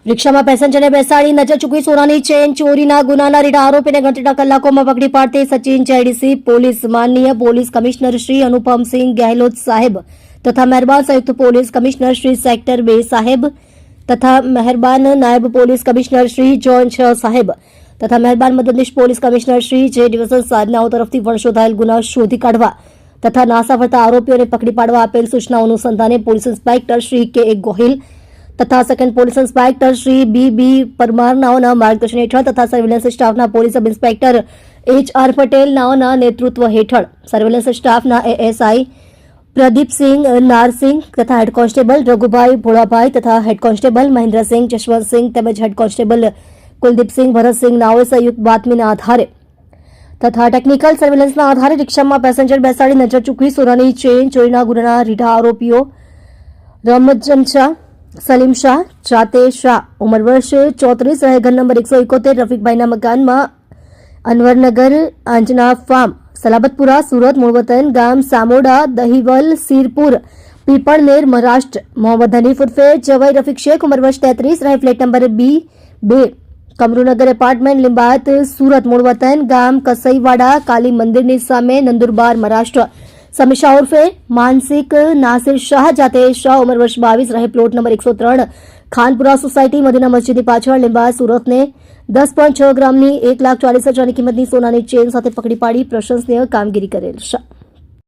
રિક્ષામાં પેસેન્જરને બેસાડી નજર ચૂકવી સોનાની ચેન ચોરીના ગુનાના રીઢા આરોપીને ગણતરીના કલાકોમાં પકડી પાડતી સચિન જેડીસી પોલીસ માનનીય પોલીસ કમિશનર શ્રી અનુપમસિંહ ગેહલોત સાહેબ તથા મહેરબાન સંયુક્ત પોલીસ કમિશનર શ્રી સેક્ટર 2 સાહેબ તથા મહેરબાન નાયબ પોલીસ કમિશનર શ્રી ઝોન 6 સાહેબ તથા મહેરબાન મદદનીશ પોલીસ કમિશનર શ્રી જે ડિવિઝન સાધનાઓ તરફથી વણશોધાયેલ ગુના શોધી કાઢવા તથા નાસા ફરતા આરોપીઓને પકડી પાડવા આપેલ સૂચનાઓ અનુસંધાને police inspector Shri K Gohil તથા second police inspector Shri B પરમારનાઓના માર્ગદર્શન હેઠળ તથા સર્વેલન્સ સ્ટાફના police sub inspector HR Patel નાઓના નેતૃત્વ હેઠળ સર્વેલન્સ સ્ટાફના ASI પ્રદીપસિંહ નારસિંહ તથા હેડ કોન્સ્ટેબલ રઘુભાઈ ભોળાભાઈ તથા હેડ કોન્સ્ટેબલ મહેન્દ્રસિંહ જશવંતસિંહ તેમજ હેડ કોન્સ્ટેબલ કુલદીપસિંહ ભરતસિંહ નાઓએ સંયુક્ત બાતમીના આધારે તથા ટેકનિકલ સર્વેલન્સના આધારે રિક્ષામાં પેસેન્જર બેસાડી નજર ચૂકવી સોનાની ચેન ચોરીના ગુનાના રીઢા આરોપીઓ રમજન શાહ સલીમ શાહ જાતે શાહ ઉંમર વર્ષ 34 રહે ઘર નંબર 171 રફીકભાઈના મકાનમાં અનવરનગર આંજના ફાર્મ સલાબતપુરા સુરત મૂળ વતન ગામ સામોડા દહીવલ સીરપુર પીપળનેર મહારાષ્ટ્ર મોહમ્મદ હનીફ ઉર્ફે જવાઈ રફીક શેખ ઉંમર વર્ષ 33 રહે flat number B2 Kamrunagar apartment Limbayat Surat મૂળ વતન ગામ કસઈવાડા કાલી મંદિરની સામે નંદુરબાર મહારાષ્ટ્ર સમીશા ઉર્ફે માનસિક નાસિર શાહ જાતે શાહ ઉંમર વર્ષ 22 રહે plot number 103 Khanpura society Madina મસ્જિદની પાછળ લિંબાયત સુરતને 10.6 ગ્રામની 1,40,000ની કિંમતની સોનાની ચેન સાથે પકડી પાડી પ્રશંસનીય કામગીરી કરેલ છે।